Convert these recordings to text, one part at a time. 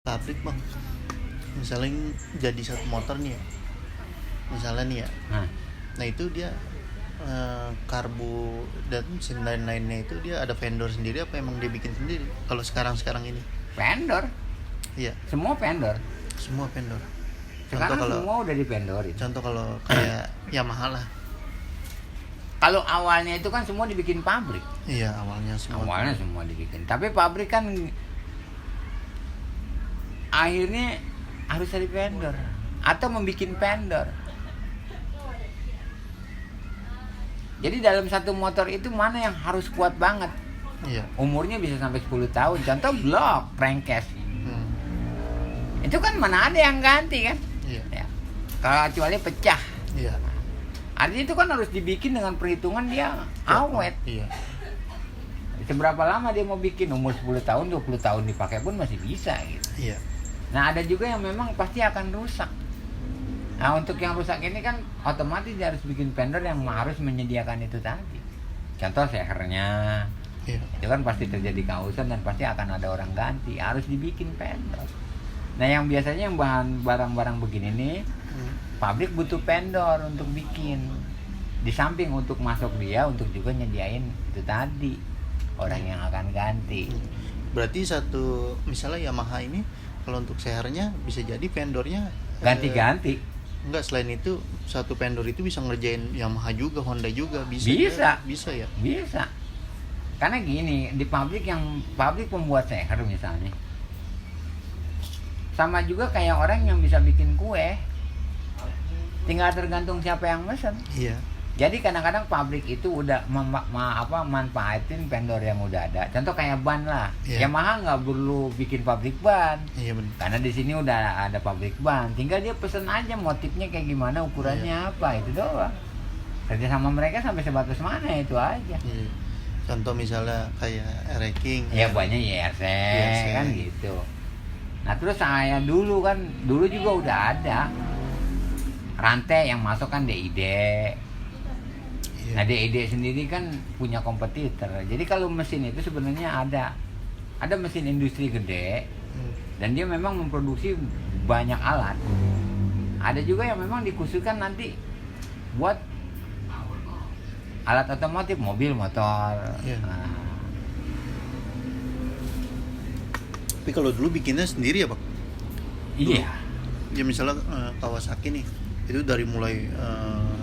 pabrik bang, misalnya jadi satu motor nih ya, misalnya nih ya, nah itu dia karbu dan mesin lain-lainnya itu dia ada vendor sendiri apa emang dia bikin sendiri kalau sekarang ini? Vendor. Iya, Semua vendor. semua vendor. Sekarang semua udah di vendorin. Contoh kalau kayak Yamaha lah. Kalau awalnya itu kan semua dibikin pabrik. Iya, awalnya semua dibikin. Tapi pabrik kan akhirnya harus dari vendor atau membikin vendor. Jadi dalam satu motor itu mana yang harus kuat banget? Iya. Umurnya bisa sampai 10 tahun. Contoh blok, crankcase. Itu kan mana ada yang ganti kan? Iya. Ya. Kalau kecuali pecah. Iya. Artinya itu kan harus dibikin dengan perhitungan dia awet. Iya. Seberapa lama dia mau bikin? Umur 10 tahun, 20 tahun dipakai pun masih bisa gitu. Iya. Nah ada juga yang memang pasti akan rusak. Nah untuk yang rusak ini kan otomatis dia harus bikin vendor yang harus menyediakan itu tadi. Contoh sehernya, Iya. itu kan pasti terjadi kausan dan pasti akan ada orang ganti. Harus dibikin vendor. Nah yang biasanya yang bahan barang-barang begini nih, pabrik butuh vendor untuk bikin. Di samping untuk masuk dia, untuk juga nyediain itu tadi orang yang akan ganti. Berarti satu misalnya Yamaha ini kalau untuk sehernya bisa jadi vendornya Ganti-ganti. Enggak, selain itu satu vendor itu bisa ngerjain Yamaha juga, Honda juga bisa. Bisa ya? Bisa. Karena gini, di pabrik pembuat seher misalnya. Sama juga kayak orang yang bisa bikin kue. Tinggal tergantung siapa yang mesen. Iya. Jadi kadang-kadang pabrik itu udah manfaatin vendor yang udah ada. Contoh kayak ban lah. Iya. Yamaha nggak perlu bikin pabrik ban. Iya benar. Karena di sini udah ada pabrik ban. Tinggal dia pesen aja motifnya kayak gimana, ukurannya apa, itu doang. Kerja sama mereka sampai sebatas mana itu aja. Iya. Contoh misalnya kayak Ereking. Ya banyak YRC kan gitu. Nah terus saya dulu juga udah ada rantai yang masuk kan DID. Nah DID sendiri kan punya kompetitor. Jadi kalau mesin itu sebenarnya ada mesin industri gede dan dia memang memproduksi banyak alat. Ada juga yang memang dikhususkan nanti buat alat otomotif, mobil, motor. Iya. Nah, Tapi kalau dulu bikinnya sendiri ya Pak? iya. Ya misalnya Kawasaki nih, itu dari mulai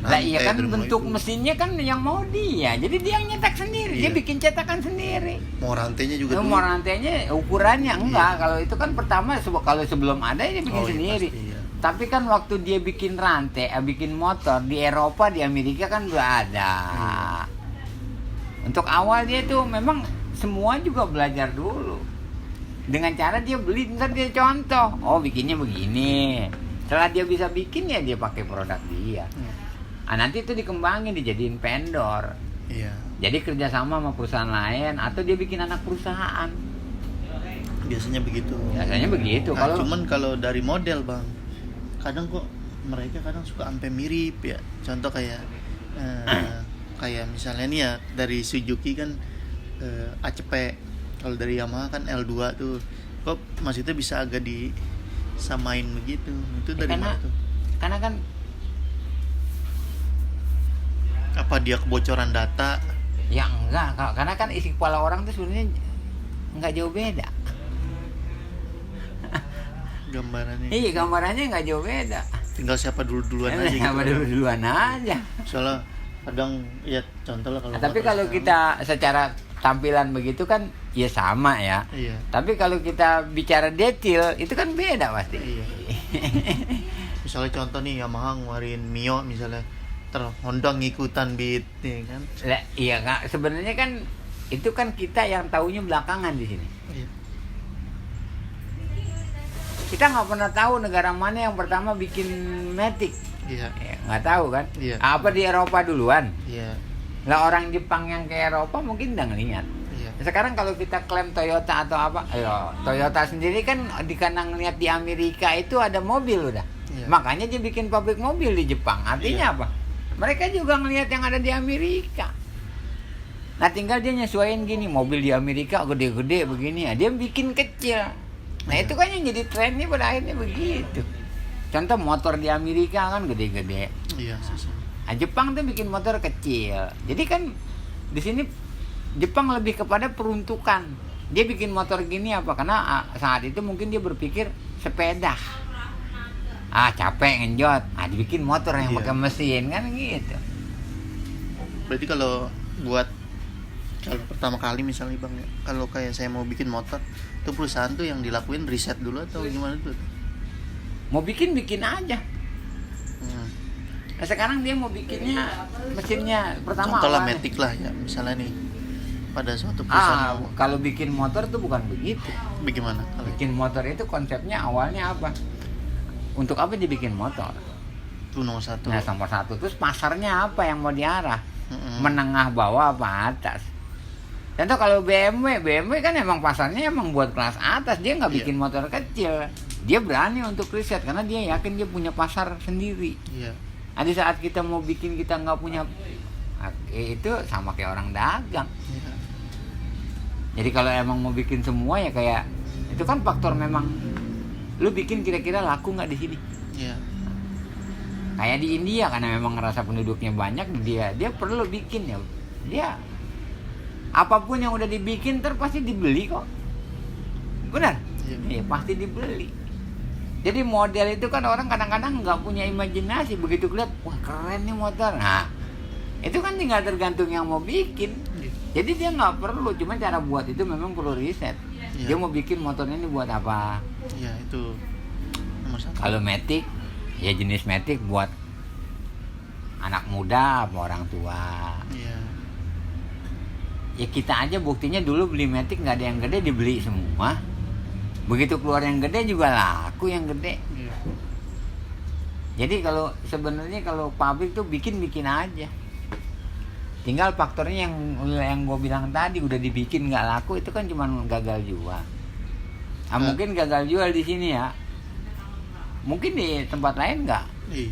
Lah iya kan dari mulai bentuk itu. mesinnya kan yang mau dia. Jadi dia yang nyetak sendiri, dia Iya. bikin cetakan sendiri. Mau rantainya juga dulu. Mau rantainya ukurannya enggak. Kalau itu kan pertama kalau sebelum ada dia bikin sendiri. Pasti, iya. Tapi kan waktu dia bikin rantai, bikin motor di Eropa, di Amerika kan udah ada. Untuk awal dia tuh memang semua juga belajar dulu. Dengan cara dia beli, ntar dia contoh. Oh bikinnya begini. Setelah dia bisa bikin ya dia pakai produk dia. Nanti itu dikembangin, dijadiin vendor. Iya. Jadi kerjasama sama perusahaan lain atau dia bikin anak perusahaan. Biasanya begitu. Biasanya begitu. Nah, cuman kalau dari model Bang, kadang kok mereka kadang suka sampai mirip ya. Contoh kayak kayak misalnya nih ya dari Suzuki kan ACP. Kalau dari Yamaha kan L2 tuh. Kok maksudnya bisa agak disamain begitu. Itu dari mana tuh? Karena kan Apa dia kebocoran data? ya enggak, karena kan isi kepala orang tuh sebenarnya enggak jauh beda. Gambarannya. Iya, gambarannya enggak jauh beda. Tinggal siapa duluan aja gitu. Siapa duluan aja. Soalnya kadang ya contoh lah kalau Tapi motor kalau sekarang. kita secara tampilan begitu kan ya sama ya. Iya. Tapi kalau kita bicara detail itu kan beda pasti. Iya. Misalnya contoh nih Yamaha ngeluarin Mio misalnya, Honda ngikutan beat ya kan. Lah, iya nggak, sebenarnya kan itu kan kita yang taunya belakangan di sini. Iya. Kita nggak pernah tahu negara mana yang pertama bikin Matic. Iya. Ya, nggak tahu kan? Iya. Apa di Eropa duluan? Iya. Lah orang Jepang yang ke Eropa mungkin udah ngeliat. Iya. Sekarang kalau kita klaim Toyota atau apa, ayo Toyota sendiri kan karena ngeliat di Amerika itu ada mobil udah. Iya. Makanya dia bikin pabrik mobil di Jepang. Artinya Iya. apa? Mereka juga ngeliat yang ada di Amerika. Nah tinggal dia nyesuaiin gini, mobil di Amerika gede-gede begini ya, dia bikin kecil. Nah Iya. itu kan yang jadi trennya pada akhirnya begitu. Contoh motor di Amerika kan gede-gede. Iya, susah. Nah, Jepang tuh bikin motor kecil. Jadi kan di sini Jepang lebih kepada peruntukan. Dia bikin motor gini apa? Karena saat itu mungkin dia berpikir sepeda. Capek ngenjot. Dibikin motor yang Iya. pakai mesin kan gitu. Berarti kalau pertama kali misalnya bang ya, kalau kayak saya mau bikin motor, itu perusahaan tuh yang dilakuin riset dulu atau gimana tuh? Mau bikin aja. Hmm. Nah, sekarang dia mau bikinnya mesinnya pertama Contoh lah awalnya. Matic lah ya, misalnya nih pada suatu perusahaan mau Kalau bikin motor tuh bukan begitu. bagaimana? Kalau Bikin motor itu konsepnya awalnya apa? Untuk apa dibikin motor? itu nomor satu. Nah, nomor satu. Terus pasarnya apa yang mau diarah? Mm-mm. Menengah, bawah, apa atas? Contoh kalau BMW kan emang pasarnya emang buat kelas atas. Dia nggak Iya. bikin motor kecil. Dia berani untuk riset karena dia yakin dia punya pasar sendiri. Iya. Di saat kita mau bikin kita nggak punya, itu sama kayak orang dagang. Iya. Jadi kalau emang mau bikin semua ya kayak itu kan faktor memang lu bikin kira-kira laku nggak di sini. Iya. Kayak di India karena memang ngerasa penduduknya banyak, dia perlu bikin ya. Dia apapun yang udah dibikin pasti dibeli kok. Benar? Iya. Iya, pasti dibeli. Jadi model itu kan orang kadang-kadang nggak punya imajinasi, begitu lihat wah keren nih motor. Nah, itu kan tinggal tergantung yang mau bikin. Iya. Jadi dia nggak perlu, cuma cara buat itu memang perlu riset. Iya. Dia mau bikin motornya ini buat apa? Iya, itu nomor satu. Kalau Matic, ya jenis Matic buat anak muda apa orang tua. Iya. Ya kita aja buktinya dulu beli Matic nggak ada yang gede dibeli semua. Begitu keluar yang gede juga laku yang gede. Iya. Jadi kalau sebenarnya kalau pabrik tuh bikin aja. Tinggal faktornya yang gue bilang tadi udah dibikin nggak laku itu kan cuma gagal jual. Mungkin gagal jual di sini ya. Mungkin di tempat lain nggak Iya.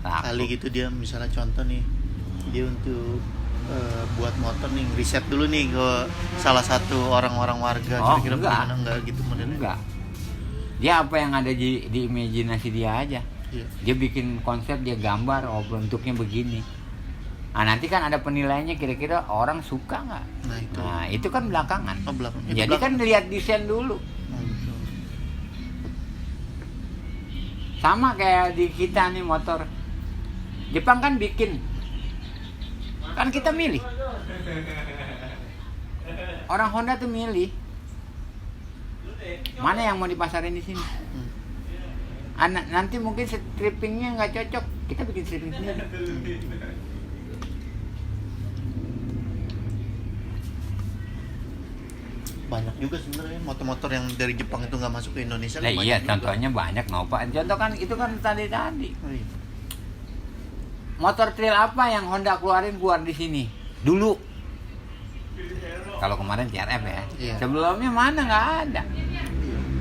laku. Kali gitu dia misalnya contoh nih, dia untuk buat motor nih riset dulu nih ke salah satu orang-orang warga, kira-kira enggak. bagaimana, enggak gitu modelnya. Enggak. Dia apa yang ada di imajinasi dia aja. Iya. Dia bikin konsep, dia gambar, bentuknya begini. Nanti kan ada penilaiannya kira-kira orang suka nggak. Nah itu. Itu kan belakangan. Oh, belakang. Itu Jadi belakang. kan lihat desain dulu. Gitu. Sama kayak di kita nih motor. Jepang kan bikin. Kan kita milih. Orang Honda tuh milih. Mana yang mau dipasarin di sini? Nanti mungkin strippingnya nggak cocok, kita bikin stripping sendiri. Banyak juga sebenarnya motor-motor yang dari Jepang itu nggak masuk ke Indonesia. Nah, banyak iya, juga. contohnya banyak Nova. Contoh kan itu kan tadi. Oh, iya. Motor trail apa yang Honda keluar di sini? Dulu. Kalau kemarin CRF ya. Iya. Sebelumnya mana nggak ada.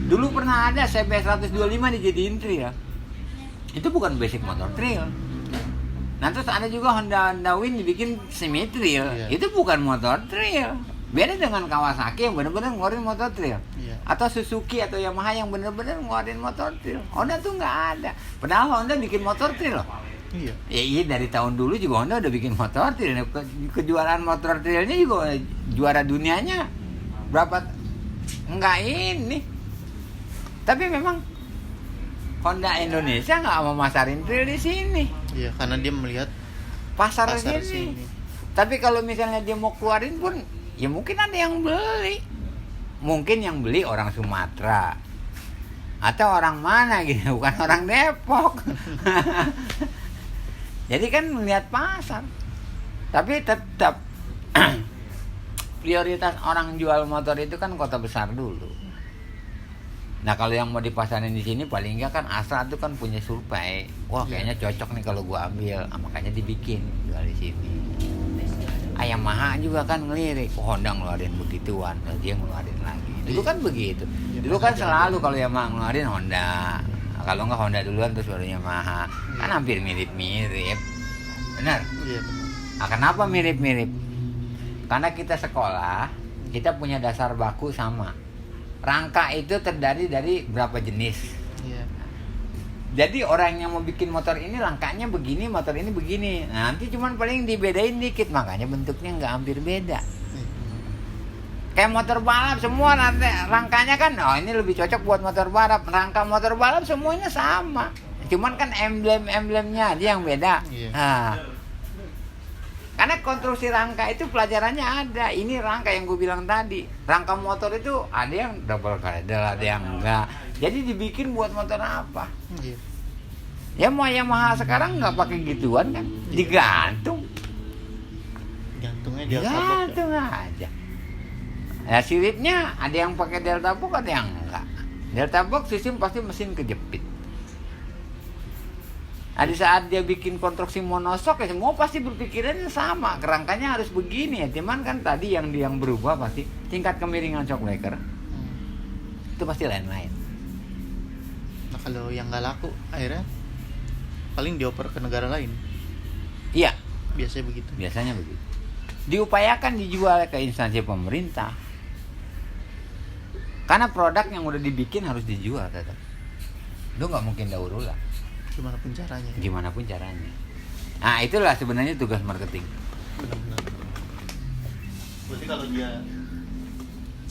Dulu pernah ada CB 125 dijadiin trail. Itu bukan basic motor trail. Nah terus ada juga Honda Win dibikin semi trail. Iya. Itu bukan motor trail. Beda dengan Kawasaki yang benar-benar ngeluarin motor trail. Iya. Atau Suzuki atau Yamaha yang benar-benar ngeluarin motor trail. Honda tuh nggak ada. Padahal Honda bikin motor trail loh. Iya. Iya dari tahun dulu juga Honda udah bikin motor trail. Kejuaraan motor trailnya juga juara dunianya berapa? Enggak ini. Tapi memang Honda Indonesia nggak mau masarin trail di sini. Iya, karena dia melihat Pasar pasar sini. sini. Tapi kalau misalnya dia mau keluarin pun, ya mungkin ada yang beli. Mungkin yang beli orang Sumatera. Atau orang mana gitu, bukan orang Depok. Jadi kan melihat pasar. Tapi tetap prioritas orang jual motor itu kan kota besar dulu. Nah kalau yang mau dipasarin di sini paling enggak kan asal itu kan punya survei. Wah kayaknya cocok nih kalau gua ambil, makanya dibikin jual di sini. Yamaha juga kan ngelirik, Honda ngeluarin begituan, dia ngeluarin lagi. Dulu kan begitu. Dulu kan selalu kalau Yamaha ngeluarin Honda. Nah, kalau enggak Honda duluan terus baru Yamaha. Kan hampir mirip-mirip. Benar? Iya. Nah, kenapa mirip-mirip? Karena kita sekolah, kita punya dasar baku sama. rangka itu terdiri dari berapa jenis. Iya. Jadi orang yang mau bikin motor ini rangkanya begini, motor ini begini. Nanti cuman paling dibedain dikit, makanya bentuknya nggak hampir beda. Kayak motor balap semua nanti rangkanya kan, oh ini lebih cocok buat motor balap. Rangka motor balap semuanya sama, cuman kan emblem-emblemnya dia yang beda. Iya. Nah, karena konstruksi rangka itu pelajarannya ada. Ini rangka yang gue bilang tadi. Rangka motor itu ada yang double cradle, ada yang enggak. Jadi dibikin buat motor apa? Iya. Ya mau Yamaha sekarang nggak pakai gituan kan? Digantung. Gantungnya dia tabok. Gantung aja. Ya siripnya ada yang pakai delta box, ada yang enggak. Delta box sistem pasti mesin kejepit. Nah, di saat dia bikin konstruksi monosok ya semua pasti berpikirannya sama. Kerangkanya harus begini ya. Cuman kan tadi yang berubah pasti tingkat kemiringan shockbreaker. Itu pasti lain-lain. Nah kalau yang nggak laku akhirnya paling dioper ke negara lain. Iya, Biasanya begitu. biasanya begitu. Diupayakan dijual ke instansi pemerintah. Karena produk yang udah dibikin harus dijual tetap. Lu nggak mungkin daur ulang. Gimana pun caranya. Gimana pun caranya. Nah itulah sebenarnya tugas marketing. Benar-benar. Berarti kalau dia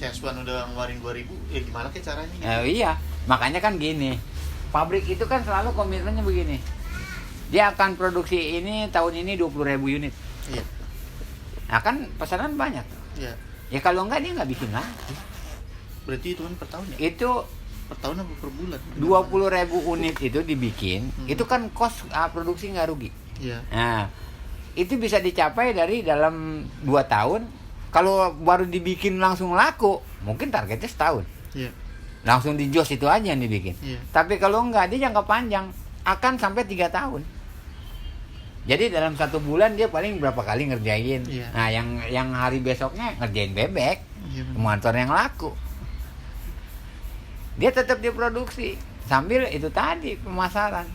CS1 udah ngeluarin 2000, ya gimana ke caranya? Iya, makanya kan gini. Pabrik itu kan selalu komitmennya begini. Dia akan produksi ini tahun ini 20.000 unit. Iya. Nah kan pesanan banyak. Iya. Ya kalau enggak dia nggak bikin lagi. Berarti itu kan per tahun ya? Itu Per tahun apa per bulan? 20.000 unit itu dibikin, itu kan kos produksi nggak rugi. Iya. Nah, itu bisa dicapai dari dalam 2 tahun. Kalau baru dibikin langsung laku, mungkin targetnya setahun. Iya. Langsung di jos itu aja yang dibikin. Iya. Tapi kalau enggak, dia jangka panjang akan sampai 3 tahun. Jadi dalam 1 bulan dia paling berapa kali ngerjain. Iya. Nah, yang hari besoknya ngerjain bebek, Iya. motor yang laku. Dia tetap diproduksi sambil itu tadi pemasaran.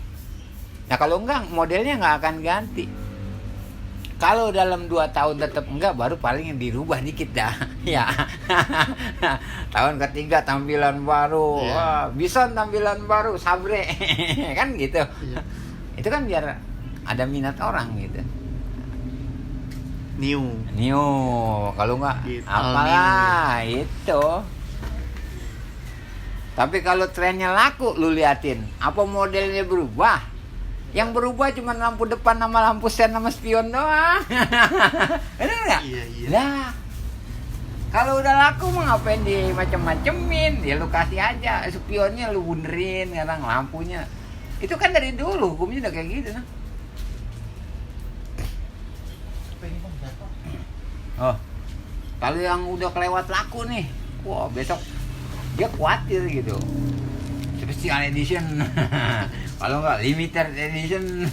Nah kalau enggak modelnya nggak akan ganti. Kalau dalam 2 tahun tetap enggak, baru paling yang dirubah dikit dah. Ya. Tahun ketiga tampilan baru, Iya. wah, Bison tampilan baru, Sabre. Kan gitu. Iya. Itu kan biar ada minat orang gitu. New. Kalau enggak Gitu. apalah itu. Tapi kalau trennya laku, lu liatin apa modelnya berubah. Yang berubah cuma lampu depan sama lampu sen sama spion doang. Bener nggak? Iya, iya. Lah, kalau udah laku mah ngapain di macem-macemin? Ya lu kasih aja spionnya, lu benerin sekarang lampunya. Itu kan dari dulu hukumnya udah kayak gitu nah. Oh, kalau yang udah kelewat laku nih, wah besok dia khawatir gitu. Special edition. Kalau enggak limited edition.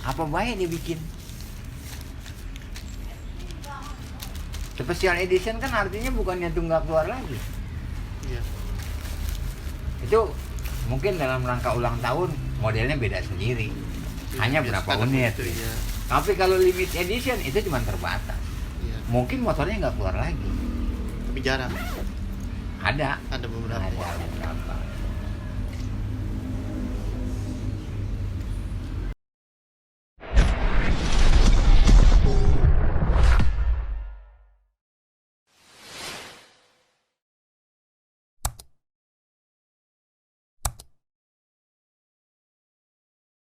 Apa baik dia bikin? Special edition kan artinya bukannya tunggal keluar lagi. Iya. Itu mungkin dalam rangka ulang tahun modelnya beda sendiri. Hanya Iya, berapa standar unit. gitu, iya. Tapi kalau limited edition itu cuma terbatas. Iya. Mungkin motornya nggak keluar lagi. Tapi jarang. Ada Ada beberapa. beberapa.